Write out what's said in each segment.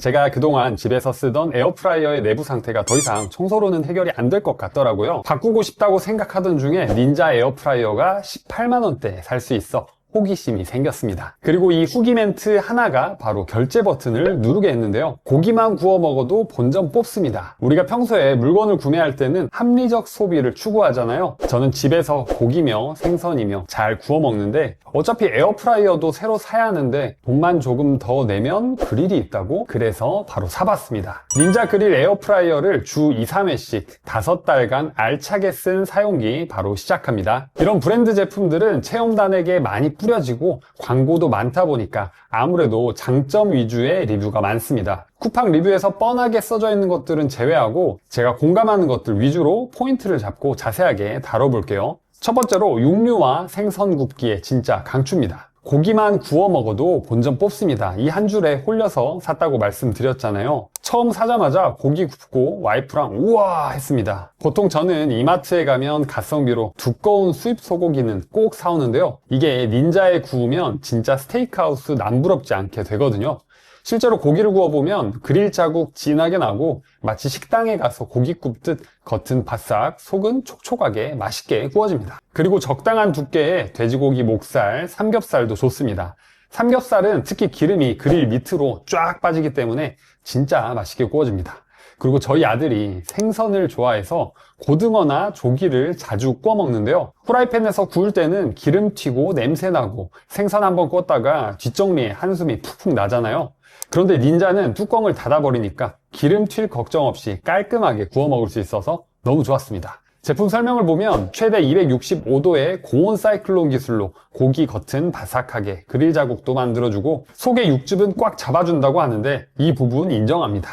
제가 그동안 집에서 쓰던 에어프라이어의 내부 상태가 더 이상 청소로는 해결이 안 될 것 같더라고요. 바꾸고 싶다고 생각하던 중에 닌자 에어프라이어가 18만원대에 살 수 있어 호기심이 생겼습니다. 그리고 이 후기 멘트 하나가 바로 결제 버튼을 누르게 했는데요. 고기만 구워 먹어도 본전 뽑습니다. 우리가 평소에 물건을 구매할 때는 합리적 소비를 추구하잖아요. 저는 집에서 고기며 생선이며 잘 구워 먹는데 어차피 에어프라이어도 새로 사야 하는데 돈만 조금 더 내면 그릴이 있다고 그래서 바로 사봤습니다. 닌자 그릴 에어프라이어를 주 2, 3회씩 5달간 알차게 쓴 사용기 바로 시작합니다. 이런 브랜드 제품들은 체험단에게 많이 뿌려지고 광고도 많다 보니까 아무래도 장점 위주의 리뷰가 많습니다. 쿠팡 리뷰에서 뻔하게 써져 있는 것들은 제외하고 제가 공감하는 것들 위주로 포인트를 잡고 자세하게 다뤄볼게요. 첫 번째로 육류와 생선 굽기에 진짜 강추입니다. 고기만 구워 먹어도 본전 뽑습니다. 이 한 줄에 홀려서 샀다고 말씀드렸잖아요. 처음 사자마자 고기 굽고 와이프랑 우와 했습니다. 보통 저는 이마트에 가면 가성비로 두꺼운 수입 소고기는 꼭 사오는데요. 이게 닌자에 구우면 진짜 스테이크하우스 남부럽지 않게 되거든요. 실제로 고기를 구워보면 그릴 자국 진하게 나고 마치 식당에 가서 고기 굽듯 겉은 바싹 속은 촉촉하게 맛있게 구워집니다. 그리고 적당한 두께의 돼지고기 목살, 삼겹살도 좋습니다. 삼겹살은 특히 기름이 그릴 밑으로 쫙 빠지기 때문에 진짜 맛있게 구워집니다. 그리고 저희 아들이 생선을 좋아해서 고등어나 조기를 자주 구워 먹는데요. 후라이팬에서 구울 때는 기름 튀고 냄새 나고 생선 한번 구웠다가 뒷정리에 한숨이 푹푹 나잖아요. 그런데 닌자는 뚜껑을 닫아버리니까 기름 튈 걱정 없이 깔끔하게 구워 먹을 수 있어서 너무 좋았습니다. 제품 설명을 보면 최대 265도의 고온 사이클론 기술로 고기 겉은 바삭하게 그릴 자국도 만들어주고 속의 육즙은 꽉 잡아준다고 하는데 이 부분 인정합니다.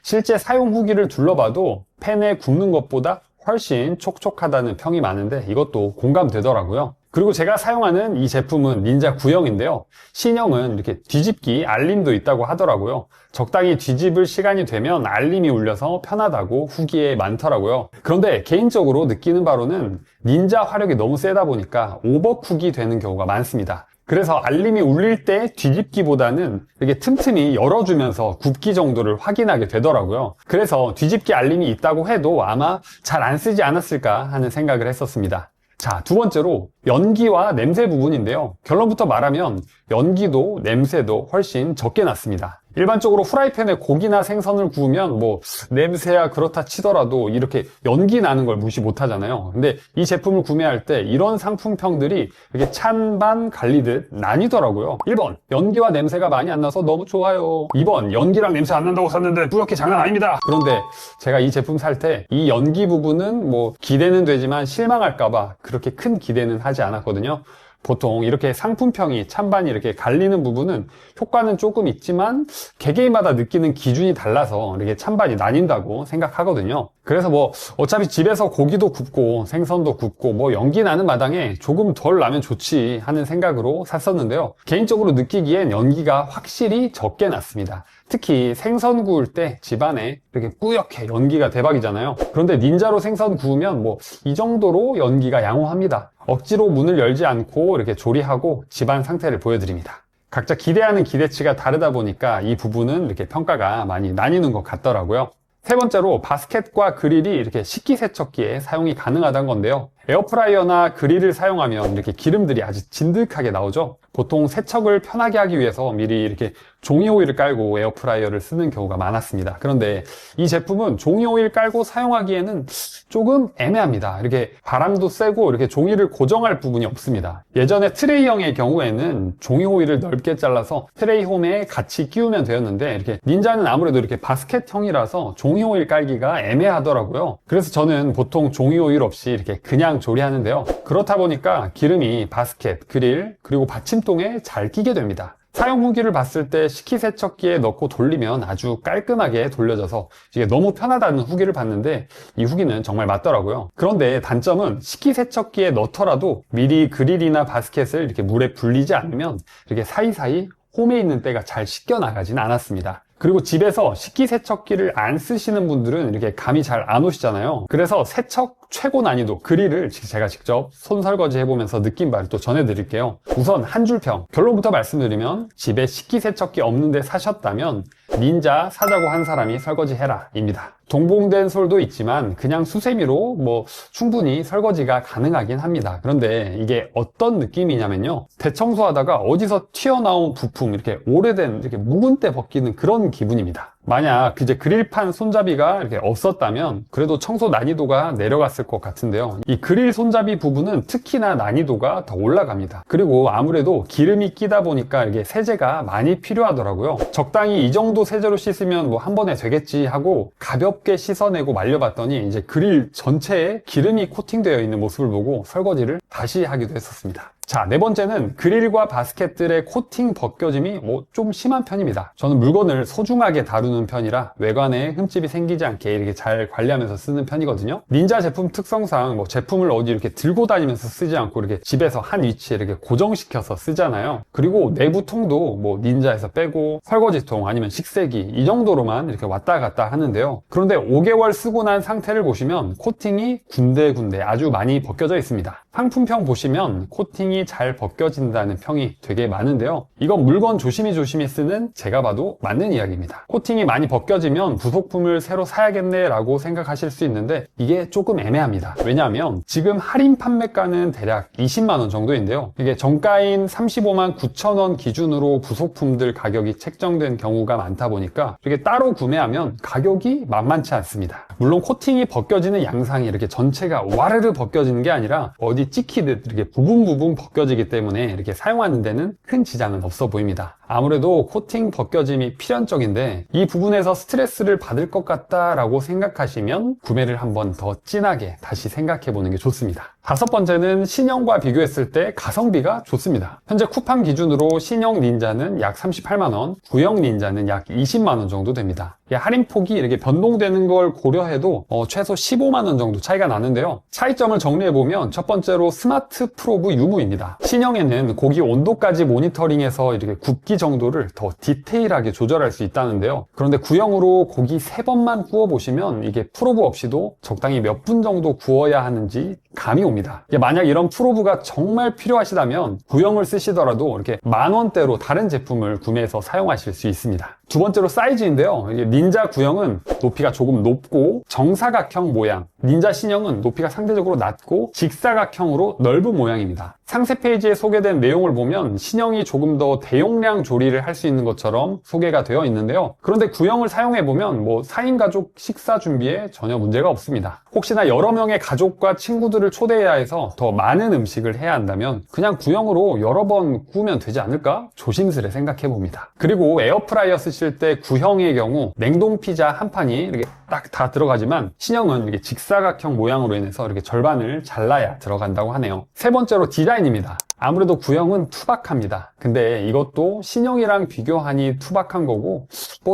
실제 사용 후기를 둘러봐도 팬에 굽는 것보다 훨씬 촉촉하다는 평이 많은데 이것도 공감되더라고요. 그리고 제가 사용하는 이 제품은 닌자 구형인데요. 신형은 이렇게 뒤집기 알림도 있다고 하더라고요. 적당히 뒤집을 시간이 되면 알림이 울려서 편하다고 후기에 많더라고요. 그런데 개인적으로 느끼는 바로는 닌자 화력이 너무 세다 보니까 오버쿡이 되는 경우가 많습니다. 그래서 알림이 울릴 때 뒤집기보다는 이렇게 틈틈이 열어주면서 굽기 정도를 확인하게 되더라고요. 그래서 뒤집기 알림이 있다고 해도 아마 잘 안 쓰지 않았을까 하는 생각을 했었습니다. 자, 두 번째로 연기와 냄새 부분인데요. 결론부터 말하면 연기도 냄새도 훨씬 적게 났습니다. 일반적으로 후라이팬에 고기나 생선을 구우면 뭐 냄새야 그렇다 치더라도 이렇게 연기 나는 걸 무시 못 하잖아요. 근데 이 제품을 구매할 때 이런 상품평들이 이렇게 찬반 갈리듯 나뉘더라고요. 1번 연기와 냄새가 많이 안 나서 너무 좋아요. 2번 연기랑 냄새 안 난다고 샀는데 뿌옇게 장난 아닙니다. 그런데 제가 이 제품 살 때 이 연기 부분은 뭐 기대는 되지만 실망할까봐 그렇게 큰 기대는 하지 않았거든요. 보통 이렇게 상품평이 찬반이 이렇게 갈리는 부분은 효과는 조금 있지만 개개인마다 느끼는 기준이 달라서 이렇게 찬반이 나뉜다고 생각하거든요. 그래서 뭐 어차피 집에서 고기도 굽고 생선도 굽고 뭐 연기 나는 마당에 조금 덜 나면 좋지 하는 생각으로 샀었는데요. 개인적으로 느끼기엔 연기가 확실히 적게 났습니다. 특히 생선 구울 때 집안에 이렇게 뿌옇게 연기가 대박이잖아요. 그런데 닌자로 생선 구우면 뭐 이 정도로 연기가 양호합니다. 억지로 문을 열지 않고 이렇게 조리하고 집안 상태를 보여드립니다. 각자 기대하는 기대치가 다르다 보니까 이 부분은 이렇게 평가가 많이 나뉘는 것 같더라고요. 세 번째로 바스켓과 그릴이 이렇게 식기세척기에 사용이 가능하다는 건데요. 에어프라이어나 그릴을 사용하면 이렇게 기름들이 아주 진득하게 나오죠. 보통 세척을 편하게 하기 위해서 미리 이렇게 종이 호일을 깔고 에어프라이어를 쓰는 경우가 많았습니다. 그런데 이 제품은 종이 호일 깔고 사용하기에는 조금 애매합니다. 이렇게 바람도 세고 이렇게 종이를 고정할 부분이 없습니다. 예전에 트레이형의 경우에는 종이 호일을 넓게 잘라서 트레이 홈에 같이 끼우면 되었는데 이렇게 닌자는 아무래도 이렇게 바스켓형이라서 종이 호일 깔기가 애매하더라고요. 그래서 저는 보통 종이 호일 없이 이렇게 그냥 조리하는데요. 그렇다 보니까 기름이 바스켓, 그릴, 그리고 받침통에 잘 끼게 됩니다. 사용 후기를 봤을 때 식기세척기에 넣고 돌리면 아주 깔끔하게 돌려져서 이게 너무 편하다는 후기를 봤는데 이 후기는 정말 맞더라고요. 그런데 단점은 식기세척기에 넣더라도 미리 그릴이나 바스켓을 이렇게 물에 불리지 않으면 이렇게 사이사이 홈에 있는 때가 잘 씻겨 나가진 않았습니다. 그리고 집에서 식기세척기를 안 쓰시는 분들은 이렇게 감이 잘 안 오시잖아요. 그래서 세척 최고 난이도 그릴을 제가 직접 손 설거지 해보면서 느낀 바를 또 전해드릴게요. 우선 한 줄평. 결론부터 말씀드리면 집에 식기세척기 없는데 사셨다면 닌자 사자고 한 사람이 설거지해라 입니다. 동봉된 솔도 있지만 그냥 수세미로 충분히 설거지가 가능하긴 합니다. 그런데 이게 어떤 느낌이냐면요, 대청소하다가 어디서 튀어나온 부품, 이렇게 오래된 이렇게 묵은 때 벗기는 그런 기분입니다. 만약 이제 그릴판 손잡이가 이렇게 없었다면 그래도 청소 난이도가 내려갔을 것 같은데요, 이 그릴 손잡이 부분은 특히나 난이도가 더 올라갑니다. 그리고 아무래도 기름이 끼다 보니까 이게 세제가 많이 필요하더라고요. 적당히 이 정도 세제로 씻으면 한 번에 되겠지 하고 가볍게 씻어내고 말려봤더니 이제 그릴 전체에 기름이 코팅되어 있는 모습을 보고 설거지를 다시 하기도 했었습니다. 자, 네 번째는 그릴과 바스켓들의 코팅 벗겨짐이 좀 심한 편입니다. 저는 물건을 소중하게 다루는 편이라 외관에 흠집이 생기지 않게 이렇게 잘 관리하면서 쓰는 편이거든요. 닌자 제품 특성상 제품을 어디 이렇게 들고 다니면서 쓰지 않고 이렇게 집에서 한 위치에 이렇게 고정시켜서 쓰잖아요. 그리고 내부 통도 닌자에서 빼고 설거지통 아니면 식세기 이 정도로만 이렇게 왔다 갔다 하는데요. 그런데 5개월 쓰고 난 상태를 보시면 코팅이 군데군데 아주 많이 벗겨져 있습니다. 상품평 보시면 코팅이 잘 벗겨진다는 평이 되게 많은데요, 이건 물건 조심히 쓰는 제가 봐도 맞는 이야기입니다. 코팅이 많이 벗겨지면 부속품을 새로 사야겠네 라고 생각하실 수 있는데 이게 조금 애매합니다. 왜냐하면 지금 할인 판매가는 대략 20만원 정도인데요, 이게 정가인 35만 9천원 기준으로 부속품들 가격이 책정된 경우가 많다 보니까 이렇게 따로 구매하면 가격이 만만치 않습니다. 물론 코팅이 벗겨지는 양상이 이렇게 전체가 와르르 벗겨지는 게 아니라 어디 찍히듯 이렇게 부분 벗겨지기 때문에 이렇게 사용하는 데는 큰 지장은 없어 보입니다. 아무래도 코팅 벗겨짐이 필연적인데 이 부분에서 스트레스를 받을 것 같다라고 생각하시면 구매를 한번 더 진하게 다시 생각해보는 게 좋습니다. 다섯 번째는 신형과 비교했을 때 가성비가 좋습니다. 현재 쿠팡 기준으로 신형 닌자는 약 38만원, 구형 닌자는 약 20만원 정도 됩니다. 할인폭이 이렇게 변동되는 걸 고려해도 최소 15만원 정도 차이가 나는데요, 차이점을 정리해보면 첫 번째로 스마트 프로브 유무입니다. 신형에는 고기 온도까지 모니터링해서 이렇게 굽기 정도를 더 디테일하게 조절할 수 있다는데요, 그런데 구형으로 고기 3번만 구워보시면 이게 프로브 없이도 적당히 몇 분 정도 구워야 하는지 감이 옵니다. 만약 이런 프로브가 정말 필요하시다면 구형을 쓰시더라도 이렇게 만원대로 다른 제품을 구매해서 사용하실 수 있습니다. 두 번째로 사이즈인데요, 닌자 구형은 높이가 조금 높고 정사각형 모양, 닌자 신형은 높이가 상대적으로 낮고 직사각형으로 넓은 모양입니다. 상세 페이지에 소개된 내용을 보면 신형이 조금 더 대용량 조리를 할 수 있는 것처럼 소개가 되어 있는데요, 그런데 구형을 사용해보면 4인 가족 식사 준비에 전혀 문제가 없습니다. 혹시나 여러 명의 가족과 친구들을 초대해야 해서 더 많은 음식을 해야 한다면 그냥 구형으로 여러 번 구우면 되지 않을까? 조심스레 생각해봅니다. 그리고 에어프라이어 쓰실 때 구형의 경우 냉동 피자 한 판이 이렇게 딱 다 들어가지만 신형은 이렇게 직사각형 모양으로 인해서 이렇게 절반을 잘라야 들어간다고 하네요. 세 번째로 디자인입니다. 아무래도 구형은 투박합니다. 근데 이것도 신형이랑 비교하니 투박한 거고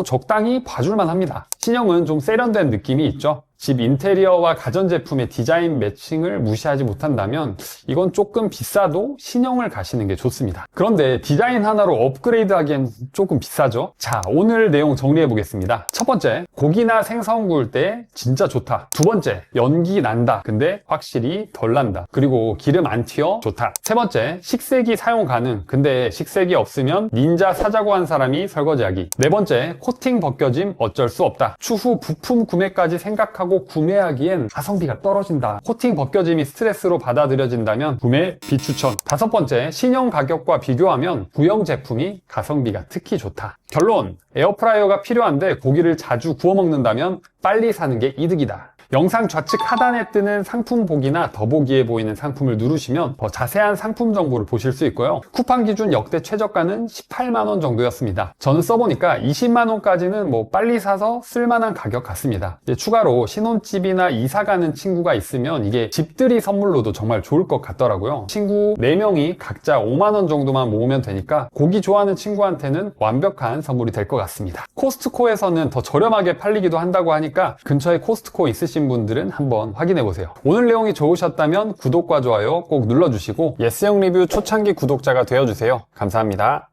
적당히 봐줄만 합니다. 신형은 좀 세련된 느낌이 있죠. 집 인테리어와 가전제품의 디자인 매칭을 무시하지 못한다면 이건 조금 비싸도 신형을 가시는 게 좋습니다. 그런데 디자인 하나로 업그레이드 하기엔 조금 비싸죠. 자, 오늘 내용 정리해 보겠습니다. 첫 번째, 고기나 생선 구울 때 진짜 좋다. 두 번째, 연기 난다. 근데 확실히 덜 난다. 그리고 기름 안 튀어 좋다. 세 번째, 식세기 사용 가능. 근데 식세기 없으면 닌자 사자고 한 사람이 설거지하기. 네 번째, 코팅 벗겨짐 어쩔 수 없다. 추후 부품 구매까지 생각하고 구매하기엔 가성비가 떨어진다. 코팅 벗겨짐이 스트레스로 받아들여진다면 구매 비추천. 다섯 번째, 신형 가격과 비교하면 구형 제품이 가성비가 특히 좋다. 결론, 에어프라이어가 필요한데 고기를 자주 구워 먹는다면 빨리 사는 게 이득이다. 영상 좌측 하단에 뜨는 상품 보기나 더보기에 보이는 상품을 누르시면 더 자세한 상품 정보를 보실 수 있고요. 쿠팡 기준 역대 최저가는 18만원 정도였습니다. 저는 써보니까 20만원까지는 빨리 사서 쓸만한 가격 같습니다. 추가로 신혼집이나 이사 가는 친구가 있으면 이게 집들이 선물로도 정말 좋을 것 같더라고요. 친구 4명이 각자 5만원 정도만 모으면 되니까 고기 좋아하는 친구한테는 완벽한 선물이 될 것 같습니다. 코스트코에서는 더 저렴하게 팔리기도 한다고 하니까 근처에 코스트코 있으신 분들은 한번 확인해 보세요. 오늘 내용이 좋으셨다면 구독과 좋아요 꼭 눌러주시고 예스형 리뷰 초창기 구독자가 되어주세요. 감사합니다.